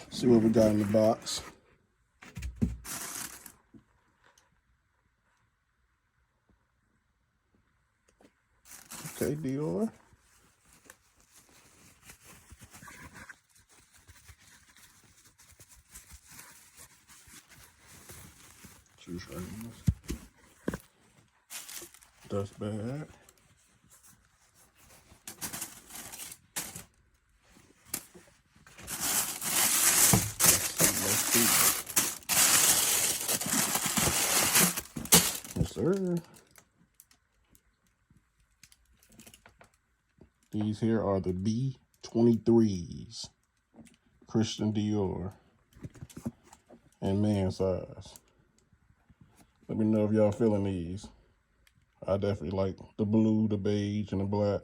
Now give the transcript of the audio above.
See what we got in the box. Okay, Dior. Shoestrings. Dust bag. Let's see. Yes, sir. These here are the B23s. Christian Dior. And man size. Let me know if y'all feeling these. I definitely like the blue, the beige, and the black.